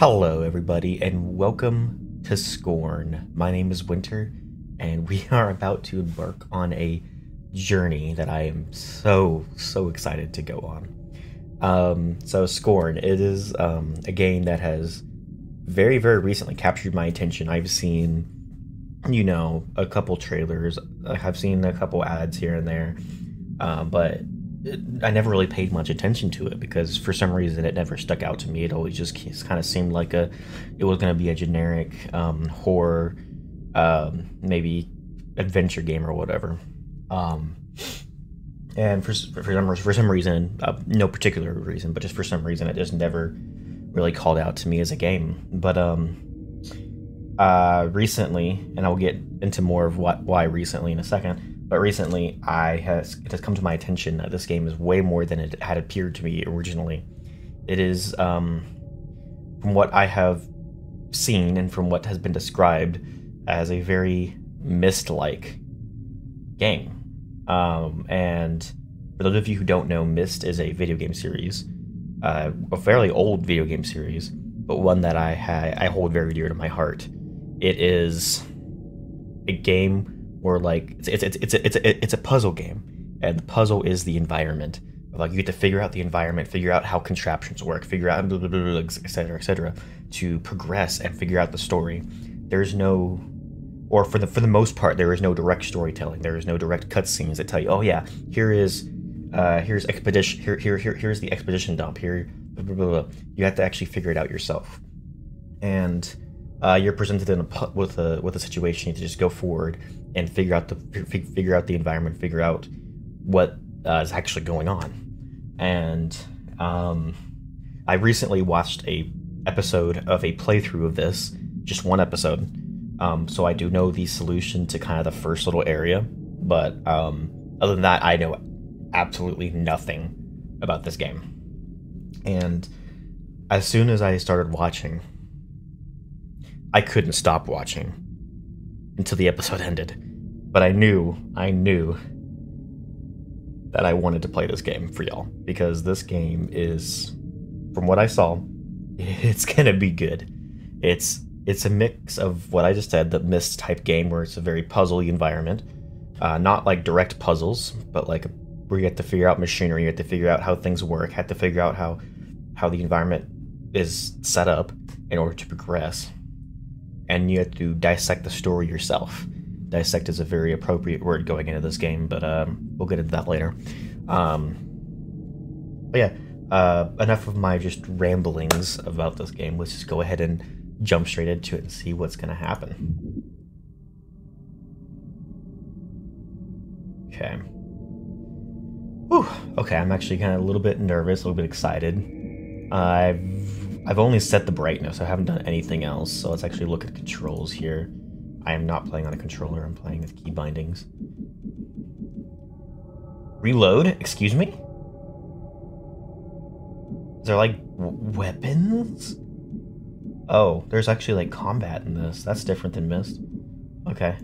Hello, everybody, and welcome to Scorn. My name is Winter, and we are about to embark on a journey that I am so excited to go on. So Scorn, it is a game that has very recently captured my attention. I've seen, a couple trailers. I've seen a couple ads here and there, but I never really paid much attention to it because for some reason it never stuck out to me. It always just kind of seemed like it was going to be a generic horror, maybe adventure game or whatever. And for some reason, no particular reason, but just for some reason, it just never really called out to me as a game. But recently, and I'll get into more of why recently in a second. But recently, it has come to my attention that this game is way more than it had appeared to me originally. It is, from what I have seen and from what has been described, as a very Myst-like game. And for those of you who don't know, Myst is a video game series, a fairly old video game series, but one that I hold very dear to my heart. It is a game where it's a puzzle game, and the puzzle is the environment. Like, you get to figure out the environment, figure out how contraptions work, figure out blah, blah, blah, blah, etc., to progress and figure out the story. There's no, or for the most part, there is no direct storytelling. There is no direct cutscenes that tell you, oh yeah, here's expedition, here's the expedition dump, here, blah, blah, blah, blah. You have to actually figure it out yourself, and you're presented with a situation. You have to just go forward and figure out the environment, figure out what is actually going on. And I recently watched a episode of a playthrough of this, just one episode. So I do know the solution to kind of the first little area, but other than that, I know absolutely nothing about this game. And as soon as I started watching, I couldn't stop watching until the episode ended. But I knew that I wanted to play this game for y'all, because this game is, from what I saw, it's gonna be good. It's a mix of what I just said, the Myst type game where it's a very puzzly environment, not like direct puzzles, but like where you have to figure out machinery, you have to figure out how things work, have to figure out how the environment is set up in order to progress. And you have to dissect the story yourself. Dissect is a very appropriate word going into this game, but we'll get into that later. But yeah, enough of my just ramblings about this game. Let's just go ahead and jump straight into it and see what's going to happen. Okay. Whew. Okay, I'm actually kind of a little bit nervous, a little bit excited. I've only set the brightness. I haven't done anything else, so let's actually look at controls here. I am not playing on a controller. I'm playing with key bindings. Reload? Excuse me? Is there, like, weapons? Oh, there's actually, like, combat in this. That's different than Myst. Okay.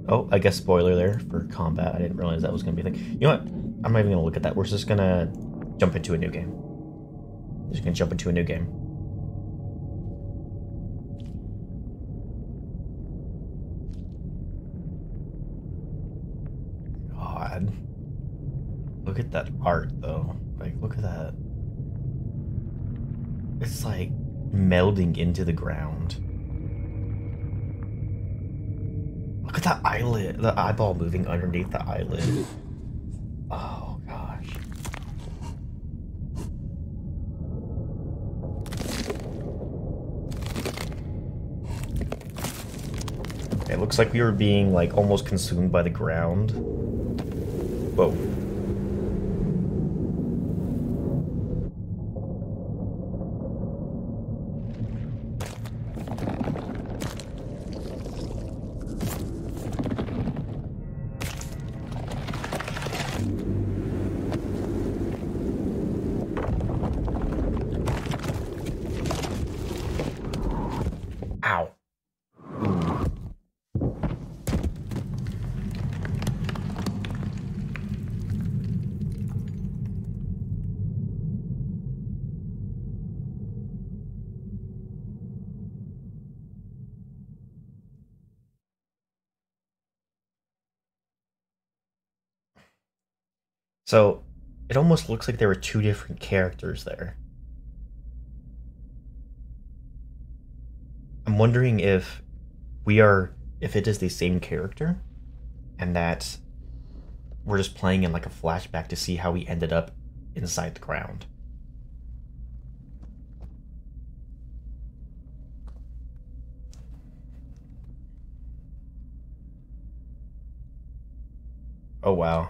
Oh, I guess spoiler there for combat. I didn't realize that was going to be a thing. You know what? I'm not even going to look at that. We're just going to jump into a new game. Just gonna jump into a new game. God. Look at that art, though. Like, look at that. It's like melding into the ground. Look at that eyelid. The eyeball moving underneath the eyelid. Oh, gosh. It looks like we were being, like, almost consumed by the ground. Whoa. Ow. So it almost looks like there were two different characters there. I'm wondering if if it is the same character, and that we're just playing in like a flashback to see how he ended up inside the ground. Oh wow.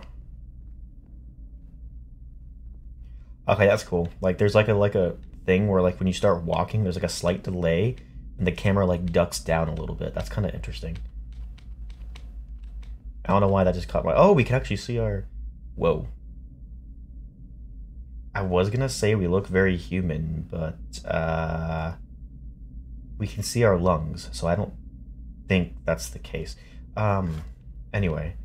Okay, that's cool. Like there's like a thing where like when you start walking, there's like a slight delay and the camera like ducks down a little bit. That's kind of interesting. I don't know why that just caught my... Oh, we can actually see our... Whoa. I was gonna say we look very human, but we can see our lungs, so I don't think that's the case. Anyway.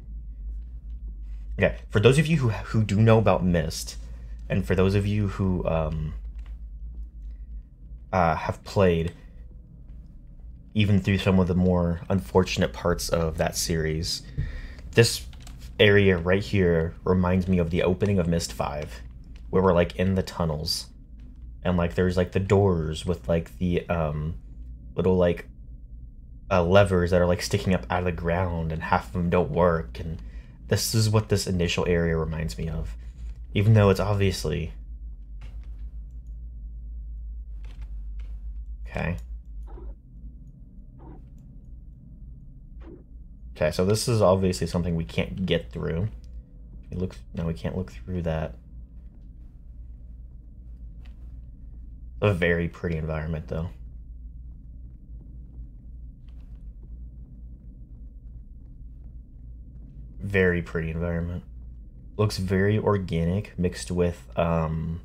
Okay, for those of you who do know about Myst, and for those of you who have played even through some of the more unfortunate parts of that series, this area right here reminds me of the opening of Myst 5, where we're like in the tunnels, and like there's like the doors with like the little like levers that are like sticking up out of the ground, and half of them don't work, and this is what this initial area reminds me of, even though it's obviously... Okay. Okay, so this is obviously something we can't get through. No, we can't look through that. A very pretty environment, though. Very pretty environment. Looks very organic, mixed with, Ooh,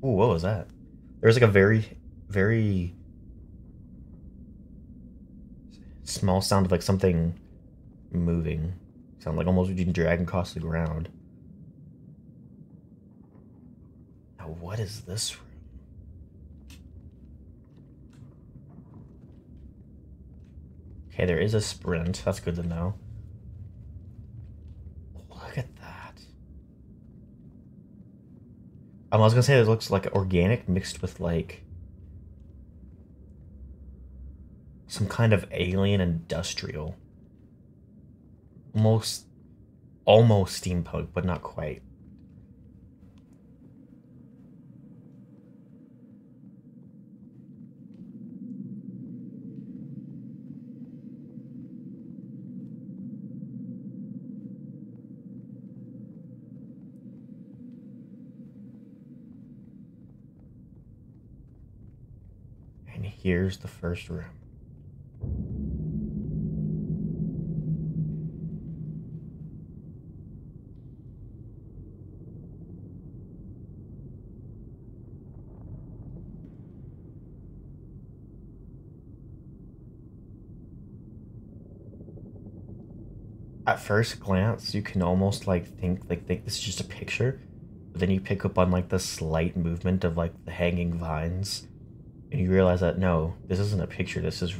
what was that? There's like a very small sound of like something moving. Sound like almost being dragged across the ground. Now what is this room? Okay, there is a sprint. That's good to know. Look at that. I was gonna say it looks like organic mixed with like some kind of alien industrial. Almost steampunk, but not quite. And here's the first room. At first glance, you can almost like think this is just a picture, but then you pick up on like the slight movement of like the hanging vines, and you realize that no, this isn't a picture. This is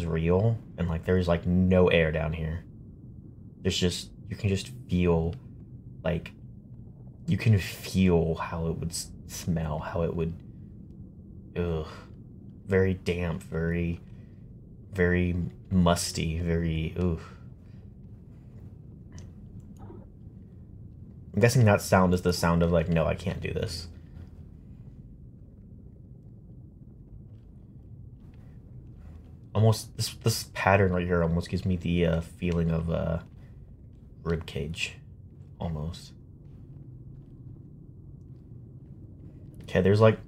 real, and like there's like no air down here. There's just you can just feel like you can feel how it would smell, how it would, ugh, very damp, very musty, very ooh. I'm guessing that sound is the sound of like, no, I can't do this. Almost this pattern right here almost gives me the feeling of rib cage, almost. Okay, there's like,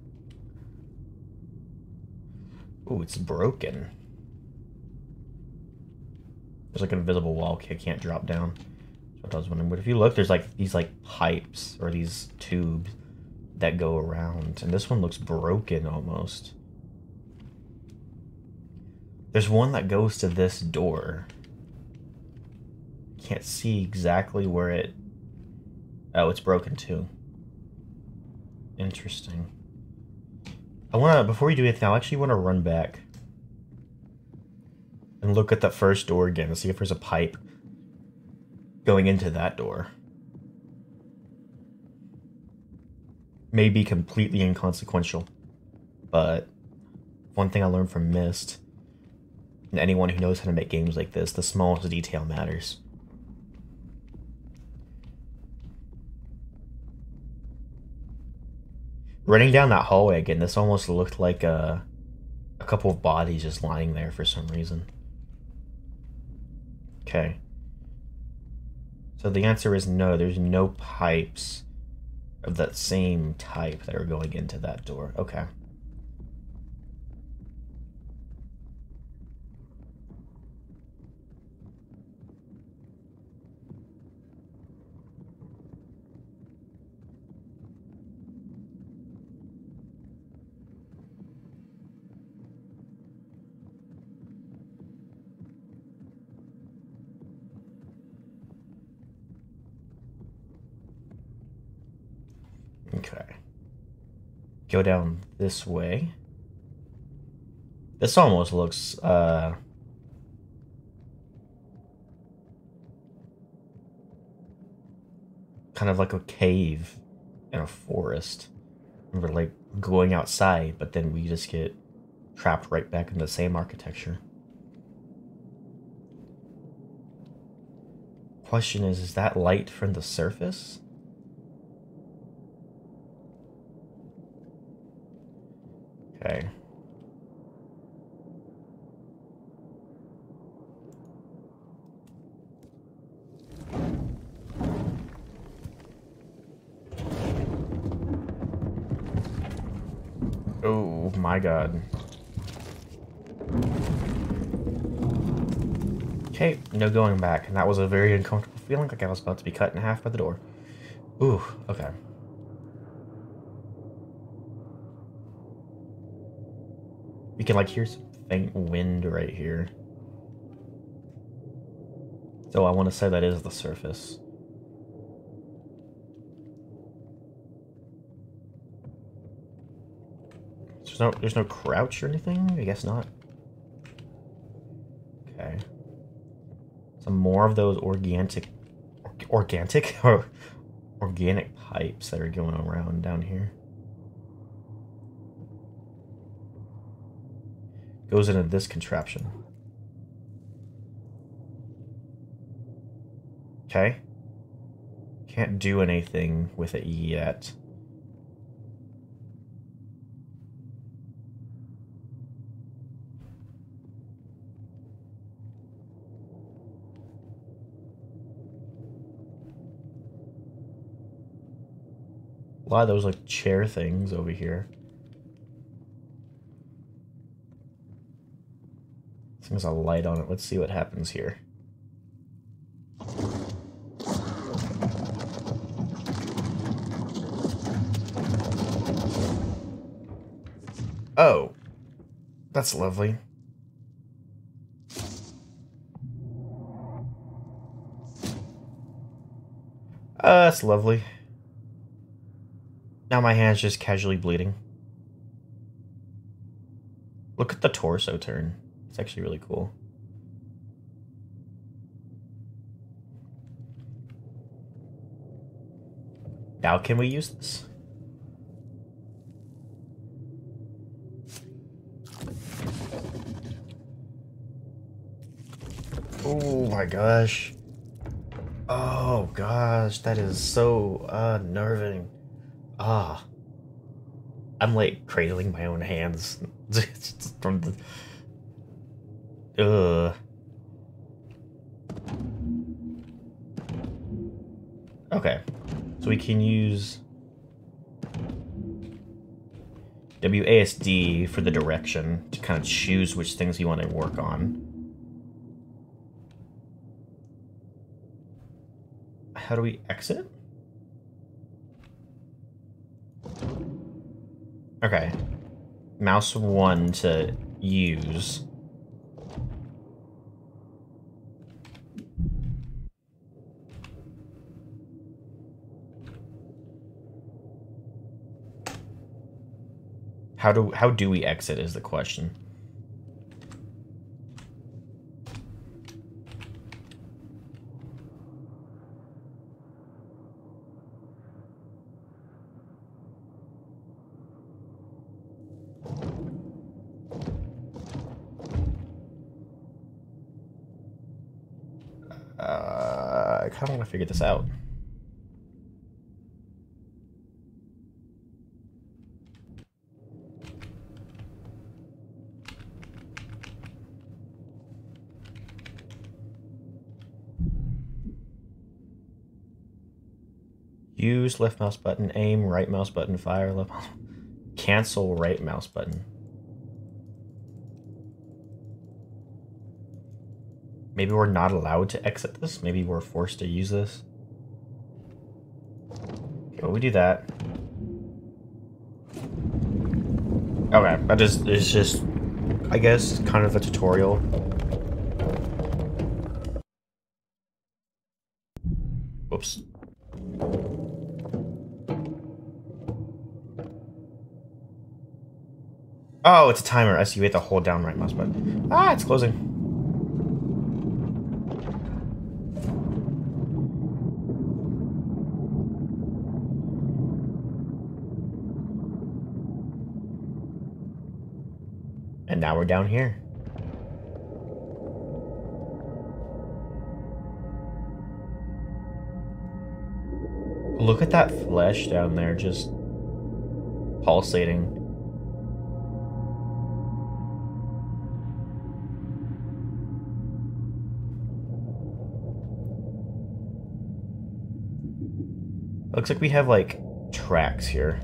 ooh, it's broken. There's like an invisible wall. Okay, I can't drop down. That's what I was wondering. But if you look, there's like these like pipes or these tubes that go around, and this one looks broken almost. There's one that goes to this door. Can't see exactly where it... Oh, it's broken too. Interesting. Before we do anything, I actually want to run back And look at that first door again to see if there's a pipe going into that door. May be completely inconsequential, but one thing I learned from Myst, and anyone who knows how to make games like this, the smallest detail matters. Running down that hallway again, this almost looked like a couple of bodies just lying there for some reason. Okay. So the answer is no, there's no pipes of that same type that are going into that door. Okay. Okay. Go down this way. This almost looks, kind of like a cave in a forest. And we're like going outside, but then we just get trapped right back in the same architecture. Question is that light from the surface? Okay. Oh my god. Okay, no going back, and that was a very uncomfortable feeling, like I was about to be cut in half by the door. Ooh, okay. We can, like, hear some faint wind right here. So I want to say that is the surface. There's no crouch or anything? I guess not. Okay. Some more of those organic pipes that are going around down here. Goes into this contraption. Okay. Can't do anything with it yet. A lot of those like chair things over here. This thing has a light on it. Let's see what happens here. Oh, that's lovely. That's lovely. Now my hand's just casually bleeding. Look at the torso turn. It's actually really cool. Now can we use this? Oh my gosh. Oh gosh, that is so unnerving. Ah. I'm like cradling my own hands from the Okay. So we can use WASD for the direction to kind of choose which things you want to work on. How do we exit? Okay. Mouse 1 to use. How do we exit is the question. I kind of want to figure this out. Use left mouse button, aim, right mouse button, fire, left mouse. Cancel right mouse button. Maybe we're not allowed to exit this? Maybe we're forced to use this? Okay, well, we do that. Okay, it's just, I guess, kind of a tutorial. Whoops. Oh, it's a timer. I see. You have to hold down right mouse button. Ah, it's closing. And now we're down here. Look at that flesh down there, just pulsating. Looks like we have, like, tracks here.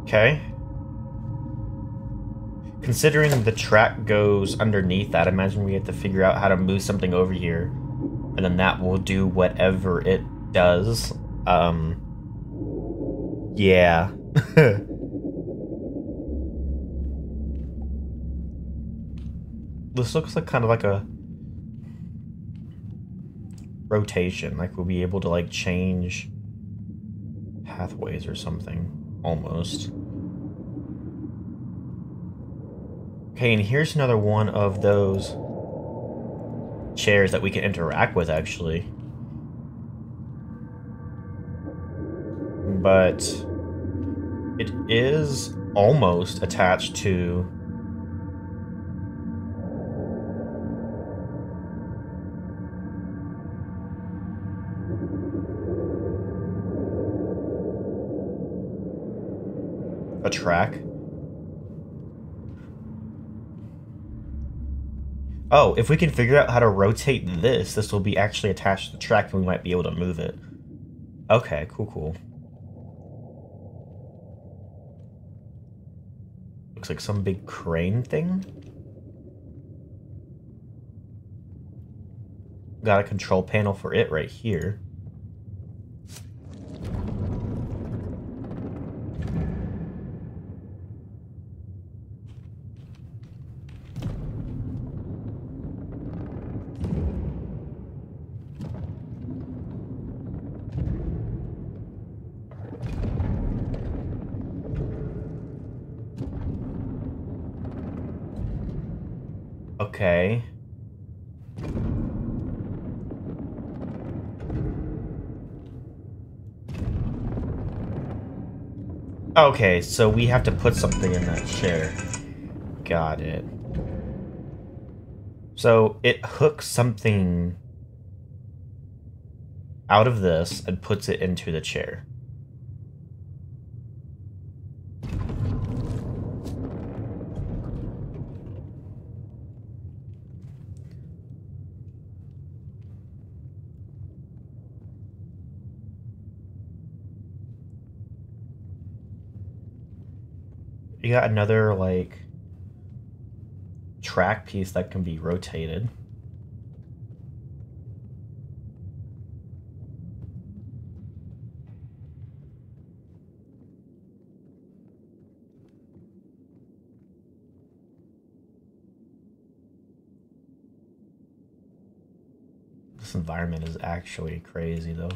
Okay. Considering the track goes underneath that, I imagine we have to figure out how to move something over here. And then that will do whatever it does. Yeah. This looks like kind of like a rotation. Like we'll be able to like change pathways or something. Almost. Okay, and here's another one of those chairs that we can interact with, actually. But it is almost attached to a track. Oh, if we can figure out how to rotate this, this will be actually attached to the track and we might be able to move it. Okay, cool, cool. Looks like some big crane thing. Got a control panel for it right here. Okay. Okay, so we have to put something in that chair. Got it. So it hooks something out of this and puts it into the chair. You got another, like, track piece that can be rotated. This environment is actually crazy, though.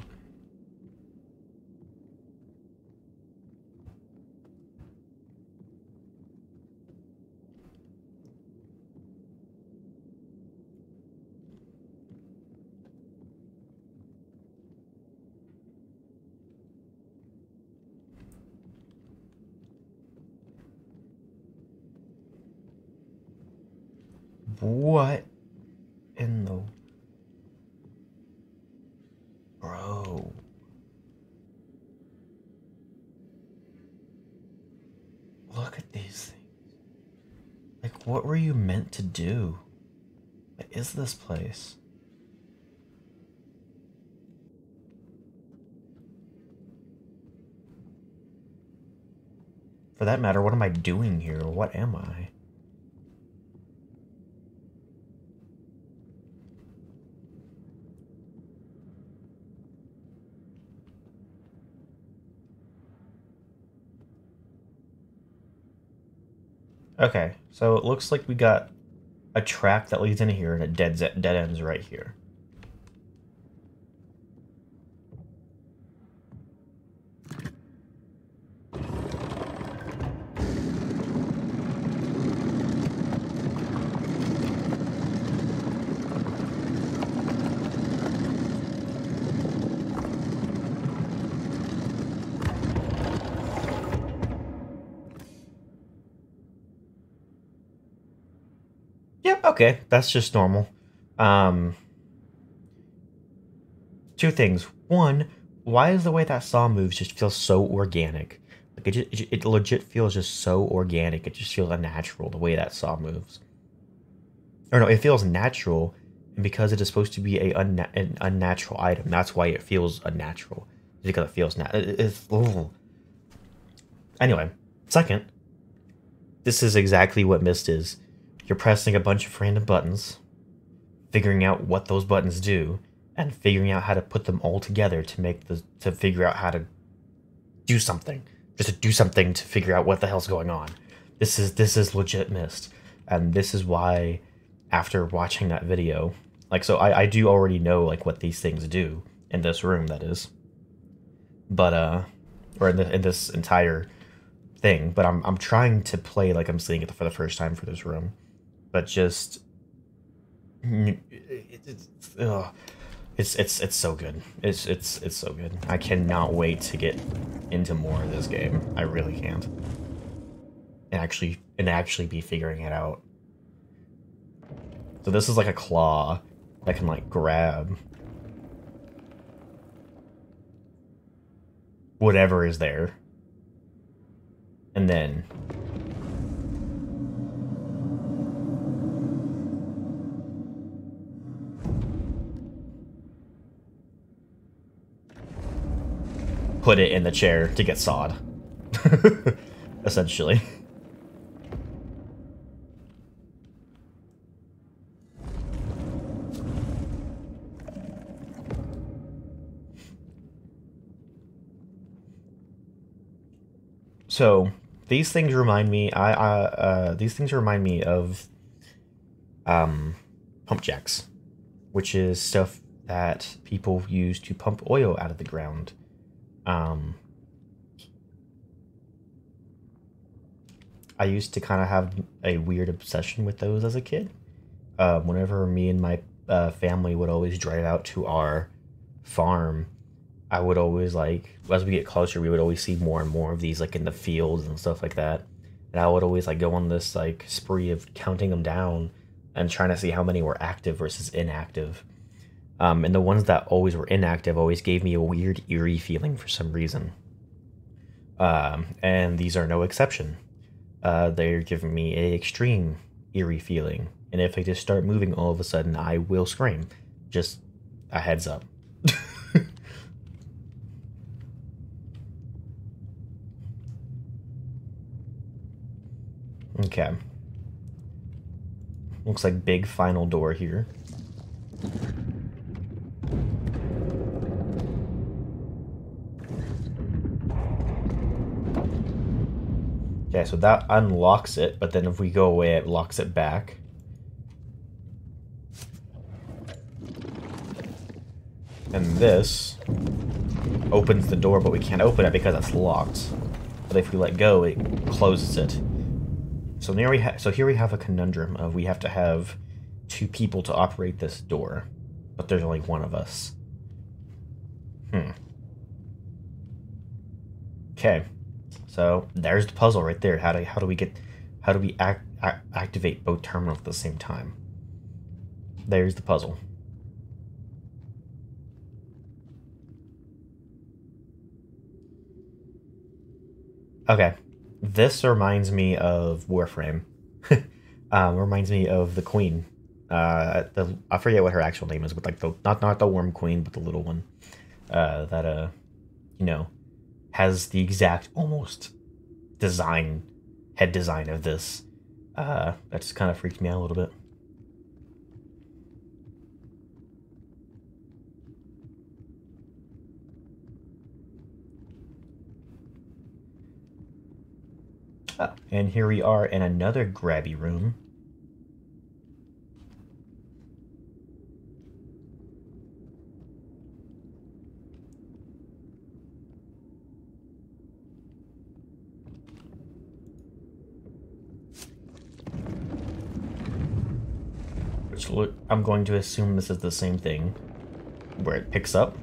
What in the... Bro. Look at these things. Like, what were you meant to do? What is this place? For that matter, what am I doing here? What am I? Okay, so it looks like we got a track that leads into here and it dead ends right here. Yep, okay, that's just normal. Two things. One, why is the way that saw moves just feel so organic? Like it legit feels just so organic. It just feels unnatural the way that saw moves. Or no, it feels natural, and because it is supposed to be an unnatural item, that's why it feels unnatural. Because it feels it's. Ugh. Anyway, second, this is exactly what Myst is. You're pressing a bunch of random buttons, figuring out what those buttons do, and figuring out how to put them all together to figure out how to do something. Just to do something to figure out what the hell's going on. This is legit Myst. And this is why, after watching that video, like, so I do already know, like, what these things do in this room, that is. But, or in this entire thing. But I'm trying to play like I'm seeing it for the first time for this room. But just... It's so good. It's so good. I cannot wait to get into more of this game. I really can't. And actually be figuring it out. So this is like a claw that can like grab whatever is there. And then put it in the chair to get sawed. Essentially. So these things remind me. These things remind me of pump jacks, which is stuff that people use to pump oil out of the ground. I used to kind of have a weird obsession with those as a kid. Whenever me and my family would always drive out to our farm, I would always, like, as we get closer, we would always see more and more of these, like, in the fields and stuff like that. And I would always, like, go on this, like, spree of counting them down and trying to see how many were active versus inactive. And the ones that always were inactive always gave me a weird, eerie feeling for some reason. And these are no exception. They're giving me an extreme, eerie feeling. And if they just start moving all of a sudden, I will scream. Just a heads up. Okay. Looks like big final door here. Okay, so that unlocks it, but then if we go away, it locks it back. And this opens the door, but we can't open it because it's locked. But if we let go, it closes it. So here we have a conundrum of we have to have 2 people to operate this door, but there's only one of us. Okay, so there's the puzzle right there. How do we activate both terminals at the same time? There's the puzzle. Okay, this reminds me of Warframe. Reminds me of the Queen. I forget what her actual name is, but like the not the Worm Queen, but the little one. That you know, has the exact almost head design of this. That just kind of freaked me out a little bit. Oh, and here we are in another grabby room. Which I'm going to assume this is the same thing, where it picks up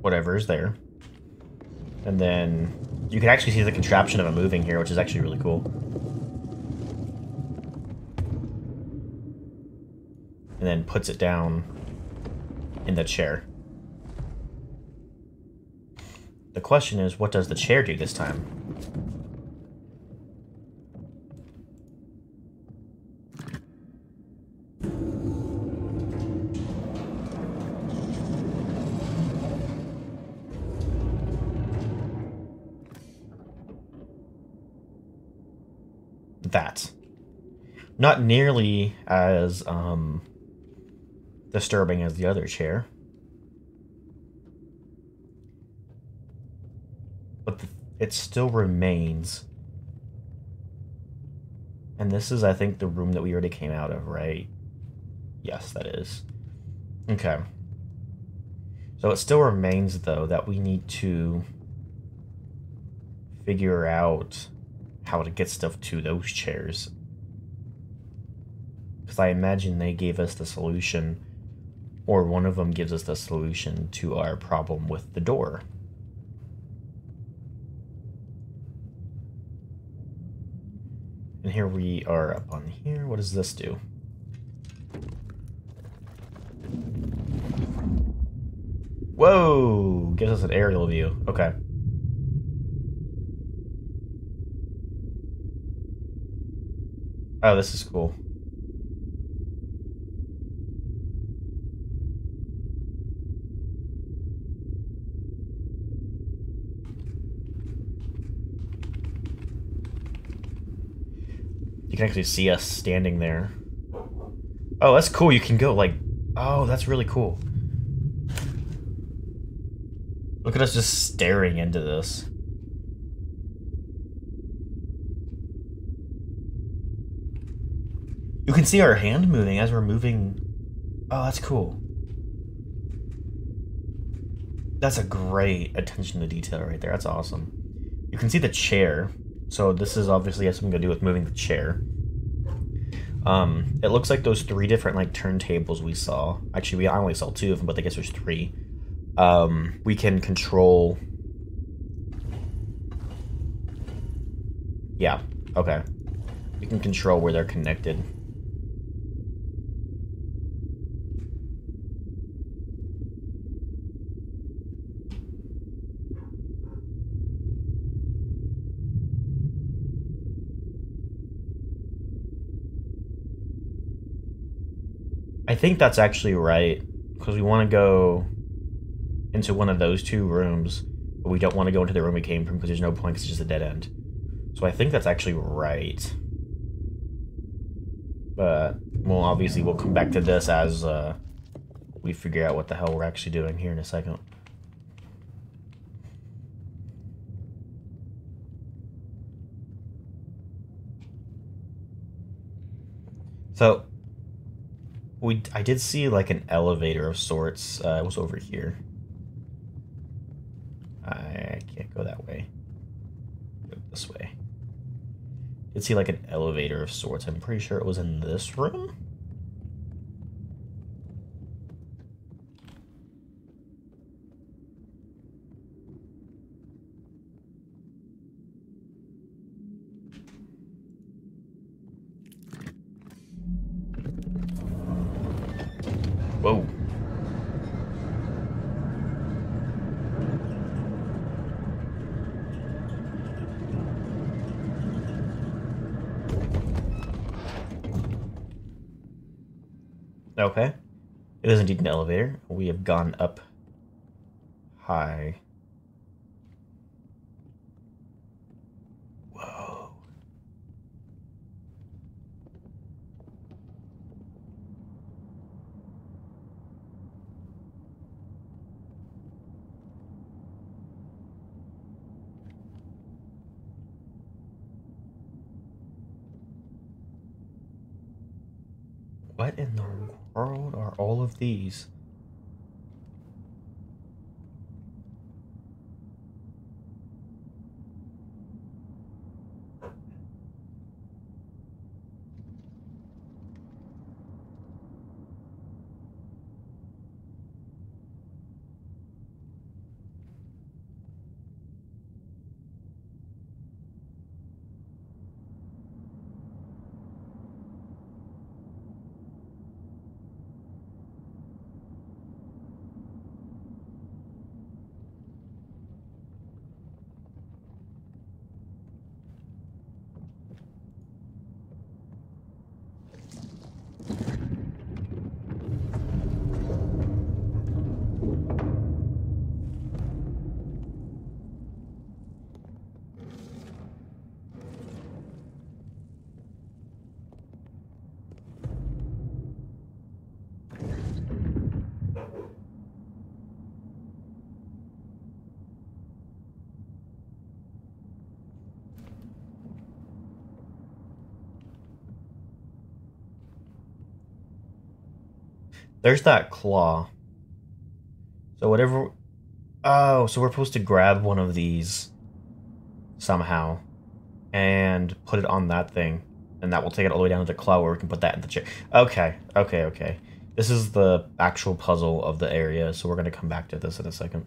whatever is there. And then you can actually see the contraption of it moving here, which is actually really cool. And then puts it down in the chair. The question is, what does the chair do this time? That. Not nearly as disturbing as the other chair. But it still remains. And this is, I think, the room that we already came out of, right? Yes, that is. Okay. So it still remains, though, that we need to figure out how to get stuff to those chairs. Because I imagine they gave us the solution, or one of them gives us the solution to our problem with the door. And here we are up on here. What does this do? Whoa! Gives us an aerial view. Okay. Oh, this is cool. You can actually see us standing there. Oh, that's cool. You can go like... Oh, that's really cool. Look at us just staring into this. You can see our hand moving as we're moving. Oh, that's cool. That's a great attention to detail right there. That's awesome. You can see the chair. So this is obviously has something to do with moving the chair. It looks like those 3 different like turntables we saw. Actually, I only saw 2 of them, but I guess there's 3. We can control. Yeah. Okay. We can control where they're connected. I think that's actually right, because we want to go into one of those 2 rooms, but we don't want to go into the room we came from because there's no point, because it's just a dead end. So I think that's actually right. But, well, obviously we'll come back to this as we figure out what the hell we're actually doing here in a second. So, I did see like an elevator of sorts. It was over here. I can't go that way. Go this way. Did see like an elevator of sorts. I'm pretty sure it was in this room. Whoa. Okay. It is indeed an elevator. We have gone up high. Whoa. What in the world are all of these? There's that claw. So whatever... Oh, so we're supposed to grab one of these somehow and put it on that thing. And that will take it all the way down to the claw where we can put that in the chair. Okay, okay, okay. This is the actual puzzle of the area, so we're going to come back to this in a second.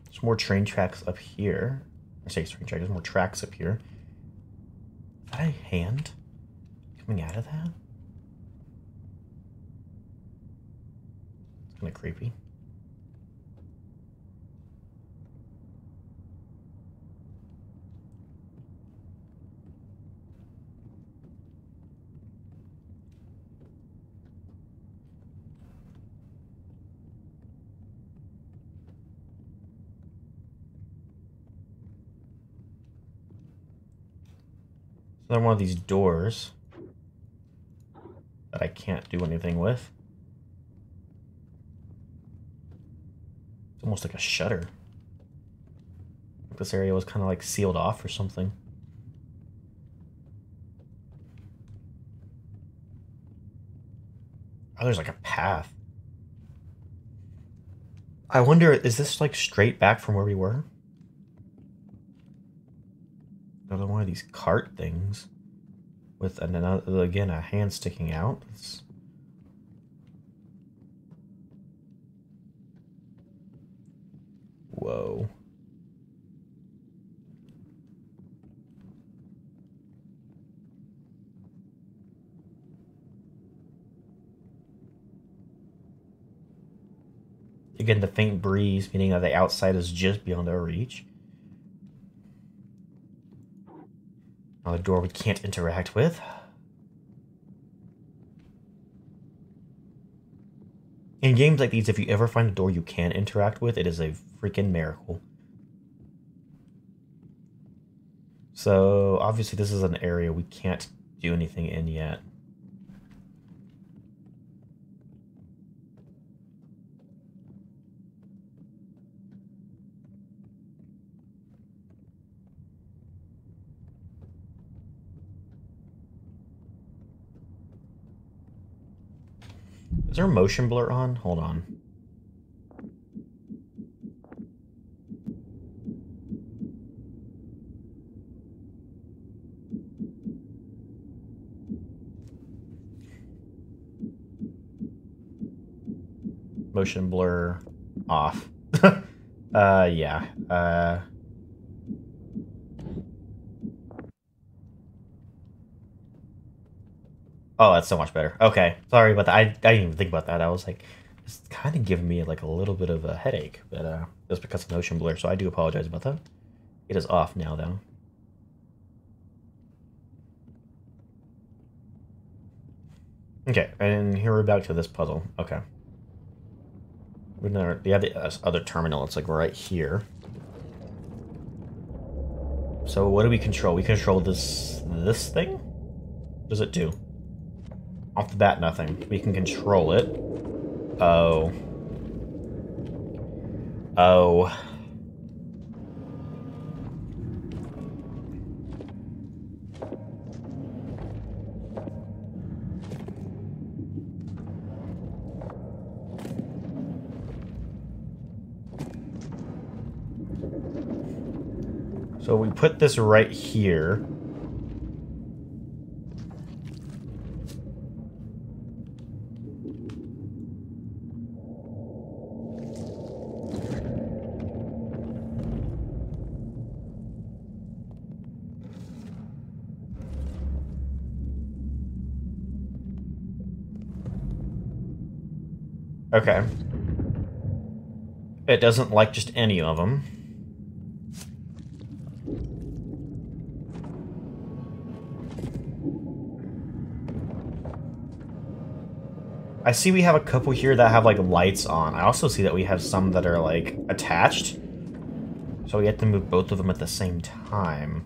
There's more train tracks up here. I say train tracks, there's more tracks up here. Is that a hand coming out of that? It's kind of creepy. Another one of these doors that I can't do anything with. It's almost like a shutter. This area was kind of like sealed off or something. Oh, there's like a path. I wonder, is this like straight back from where we were? Another one of these cart things with another, again, a hand sticking out. Whoa. Again, the faint breeze, meaning that the outside is just beyond our reach. Another door we can't interact with. In games like these, if you ever find a door you can interact with, it is a freaking miracle. So, obviously this is an area we can't do anything in yet. Is there a motion blur on? Hold on. Motion blur off. Yeah. Oh, that's so much better. Okay, sorry about that. I didn't even think about that. I was like, it's kind of giving me like a little bit of a headache, but just because of motion blur. So I do apologize about that. It is off now, though. Okay, and here we're back to this puzzle. Okay. The other terminal. It's like right here. So what do we control? We control this thing? What does it do? Off the bat, nothing. We can control it. Oh. Oh. So we put this right here. Okay. It doesn't like just any of them. I see we have a couple here that have like lights on. I also see that we have some that are like attached. So we have to move both of them at the same time.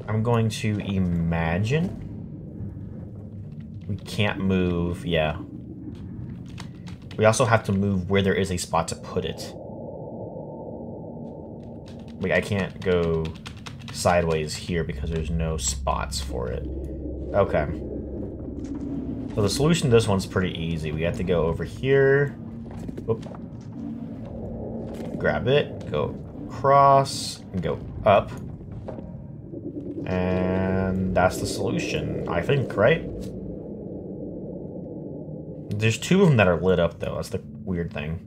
I'm going to imagine we can't move, yeah. We also have to move where there is a spot to put it. Like, I can't go sideways here because there's no spots for it. Okay. So the solution to this one's pretty easy. We have to go over here. Whoop. Grab it, go across, and go up. And that's the solution, I think, right? There's two of them that are lit up, though. That's the weird thing.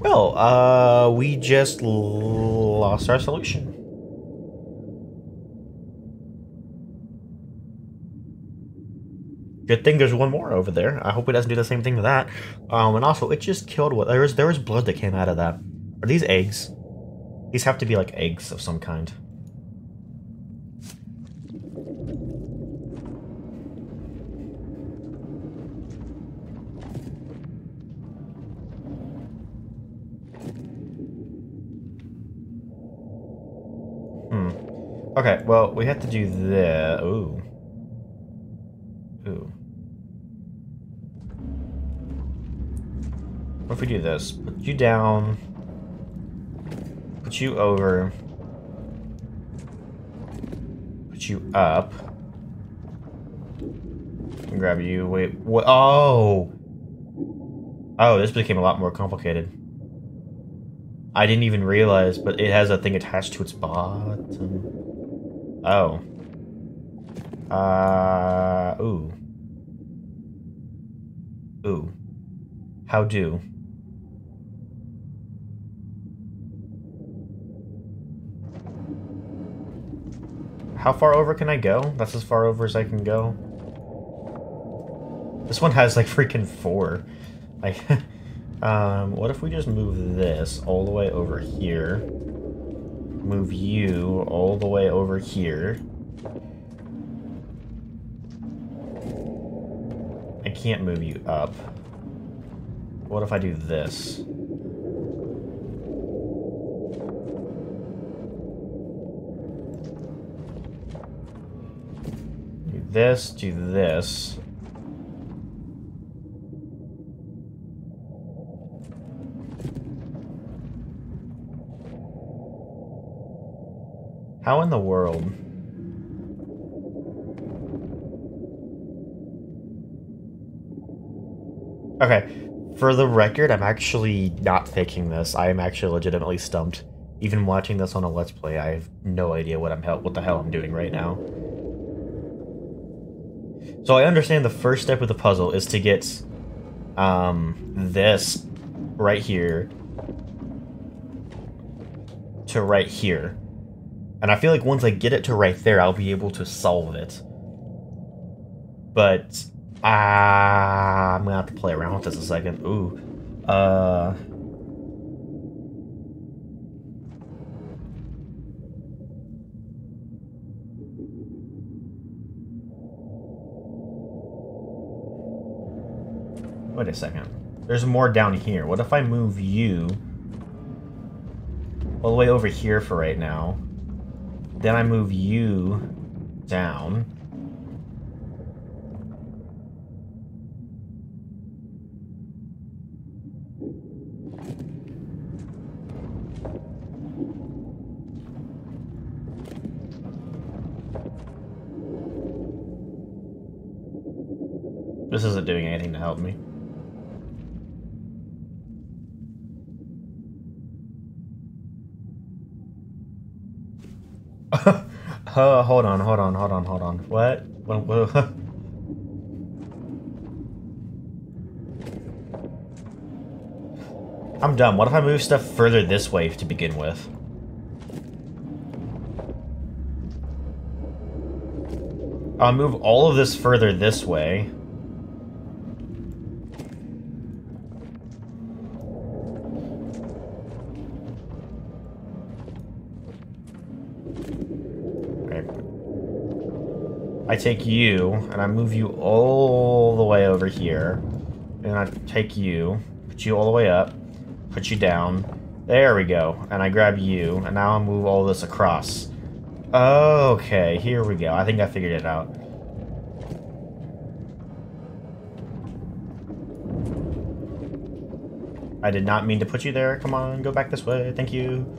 Well, we just lost our solution. Good thing there's one more over there. I hope it doesn't do the same thing to that. And also, it just killed what... There was blood that came out of that. Are these eggs? These have to be like eggs of some kind. Okay, well, we have to do this. Ooh. Ooh. What if we do this? Put you down. Put you over. Put you up. And grab you. Wait, what? Oh! Oh, this became a lot more complicated. I didn't even realize, but it has a thing attached to its bottom. Oh. Ooh. Ooh. How do? How far over can I go? That's as far over as I can go. This one has like freaking 4. Like, what if we just move this all the way over here? Move you all the way over here. I can't move you up. What if I do this? Do this, do this. How in the world? Okay, for the record, I'm actually not faking this. I am actually legitimately stumped. Even watching this on a Let's Play, I have no idea what the hell I'm doing right now. So I understand the first step of the puzzle is to get this right here to right here. And I feel like once I get it to right there, I'll be able to solve it. But I'm gonna have to play around with this a second. Ooh. Wait a second. There's more down here. What if I move you all the way over here for right now? Then I move you down. This isn't doing anything to help me. Hold on. What? I'm dumb. What if I move stuff further this way to begin with? I'll move all of this further this way. I take you, and I move you all the way over here. And I take you, put you all the way up, put you down. There we go. And I grab you, and now I'll move all this across. Okay, here we go. I think I figured it out. I did not mean to put you there. Come on, go back this way. Thank you.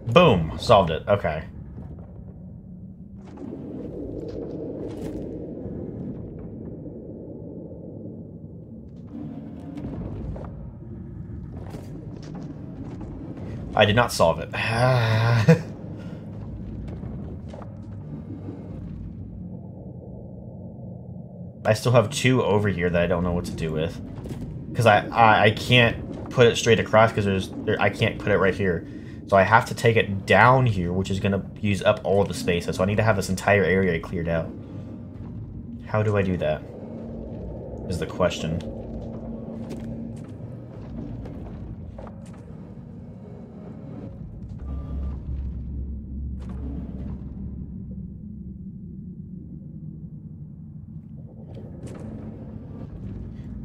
Boom! Solved it. Okay. I did not solve it. I still have two over here that I don't know what to do with. Because I can't put it straight across because I can't put it right here. So I have to take it down here, which is going to use up all of the spaces. So I need to have this entire area cleared out. How do I do that? Is the question.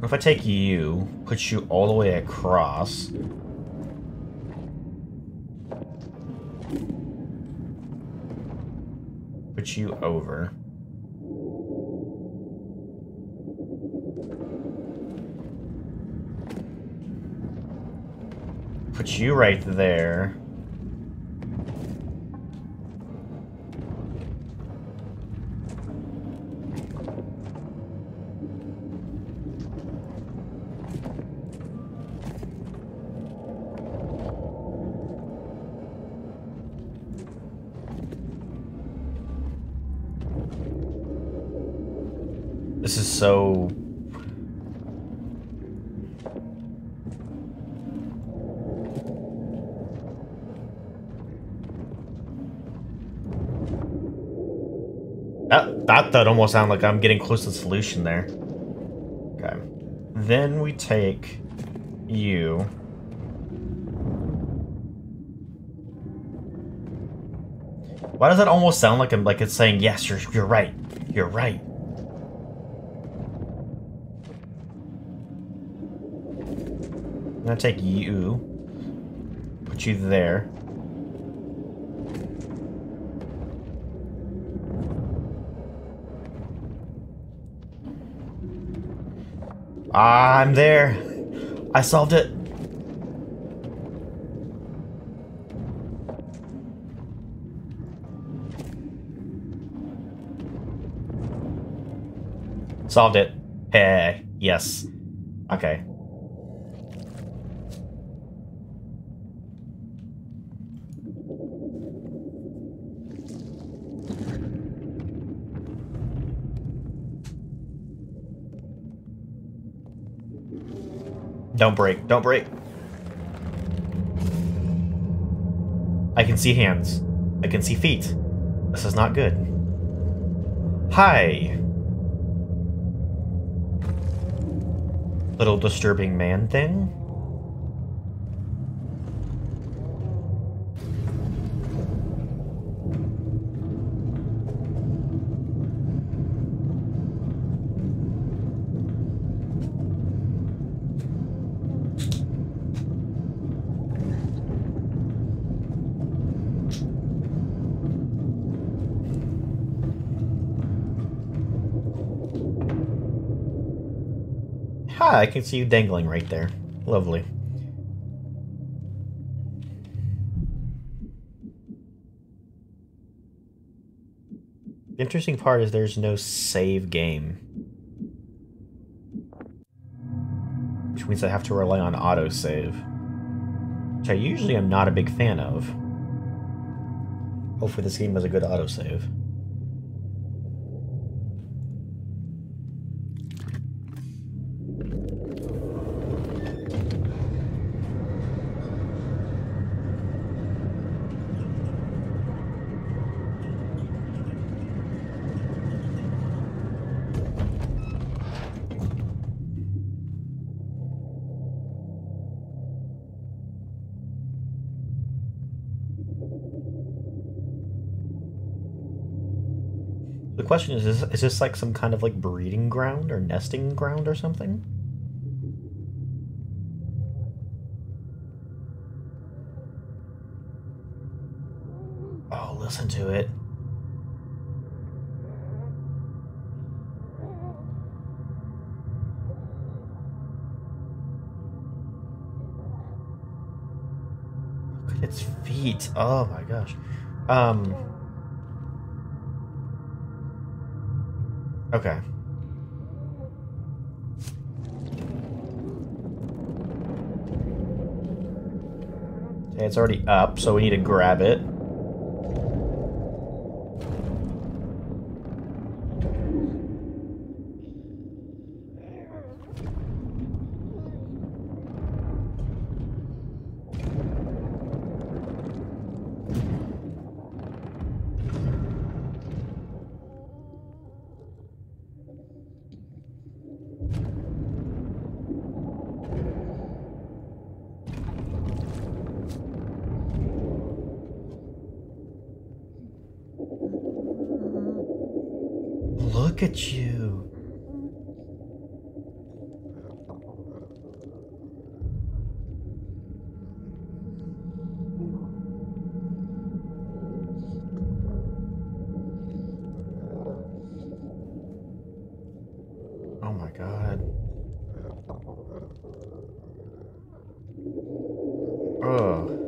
If I take you, put you all the way across... put you over. Put you right there. This is so... That almost sounded like I'm getting close to the solution there. Okay. Then we take you. Why does that almost sound like it's saying, yes, you're right. You're right. I'm gonna take you, put you there. I'm there. I solved it. Solved it. Hey, yes. Okay. Don't break. Don't break. I can see hands. I can see feet. This is not good. Hi. Little disturbing man thing. Hi, I can see you dangling right there. Lovely. The interesting part is there's no save game. Which means I have to rely on autosave. Which I usually am not a big fan of. Hopefully this game has a good autosave. The question is this like some kind of like breeding ground or nesting ground or something? Oh, listen to it. Look at its feet. Oh my gosh. Okay. Okay, it's already up, so we need to grab it. Look at you. Oh my God. Oh.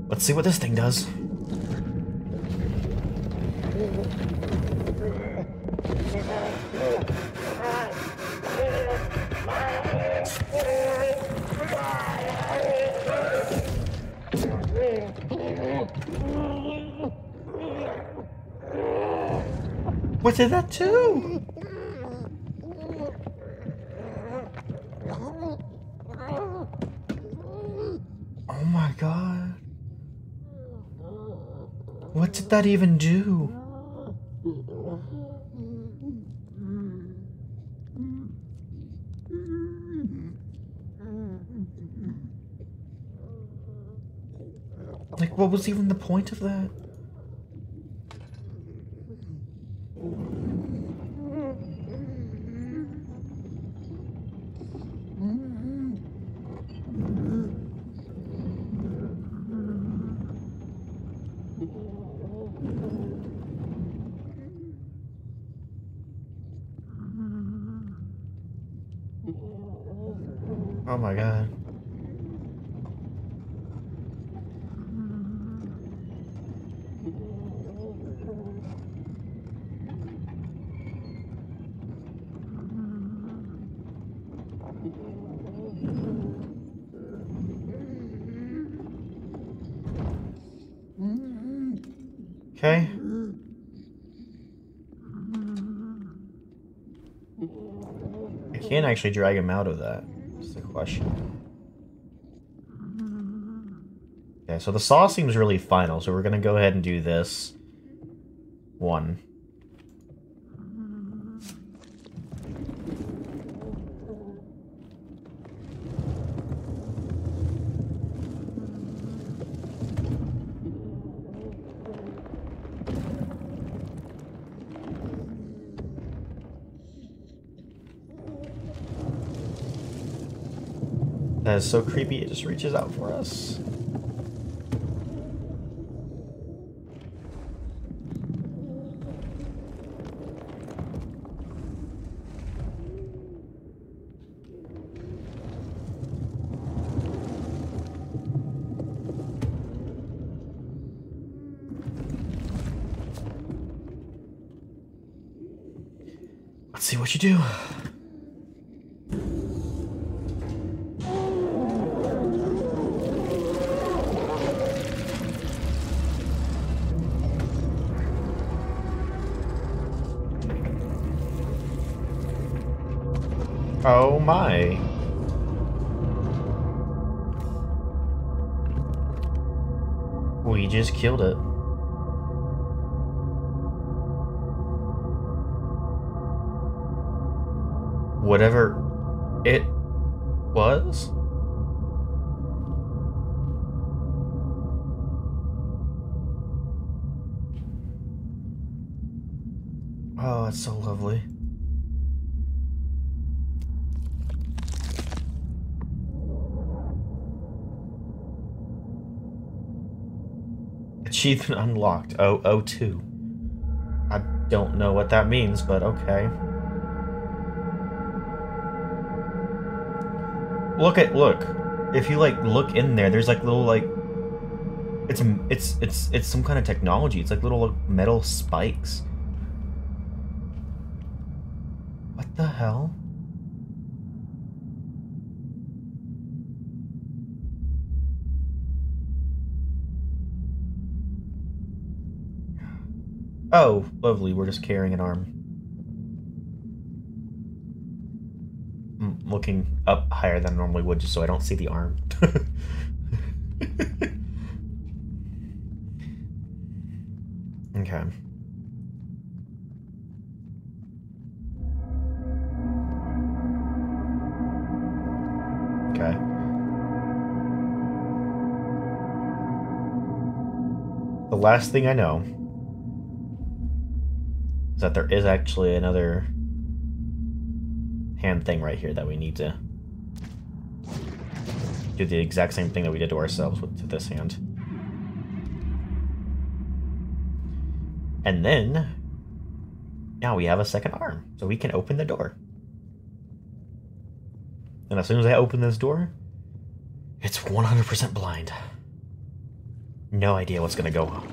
Let's see what this thing does. What did that do? Oh my god. What did that even do? Like, what was even the point of that? Oh my god. Okay. I can't actually drag him out of that. That's the question. Okay, so the saw seems really final, so we're gonna go ahead and do this one. That is so creepy, it just reaches out for us. Let's see what you do. Oh my. We just killed it. Whatever it was. Oh, it's so lovely. Achievement unlocked. 002. I don't know what that means, but okay. Look. If you like look in there, there's like little like it's some kind of technology. It's like little like, metal spikes. What the hell? Oh, lovely. We're just carrying an arm. I'm looking up higher than I normally would just so I don't see the arm. Okay. Okay. The last thing I know is that there is actually another hand thing right here that we need to do the exact same thing that we did to ourselves with to this hand. And then now we have a second arm, so we can open the door. And as soon as I open this door, it's 100% blind. No idea what's gonna go on.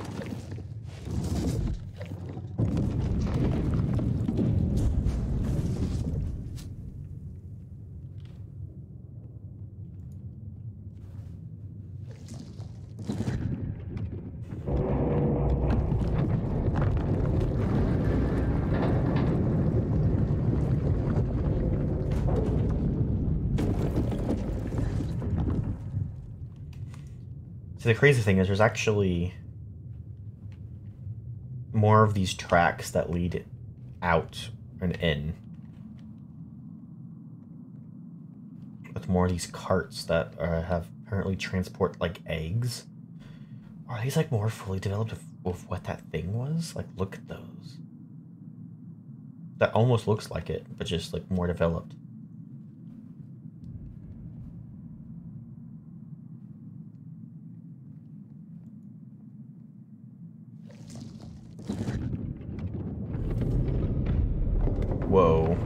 So the crazy thing is there's actually more of these tracks that lead out and in. With more of these carts that have apparently transport like eggs. Are these like more fully developed with what that thing was? Like, look at those. That almost looks like it, but just like more developed. Whoa.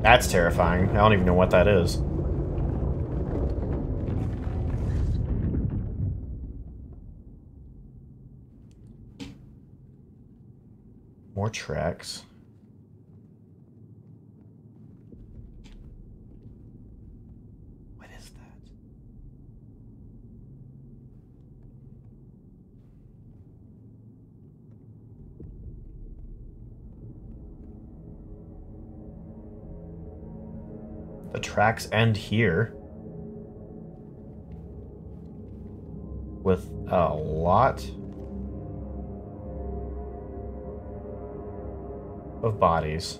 That's terrifying. I don't even know what that is. More tracks. What is that? The tracks end here. With a lot of bodies.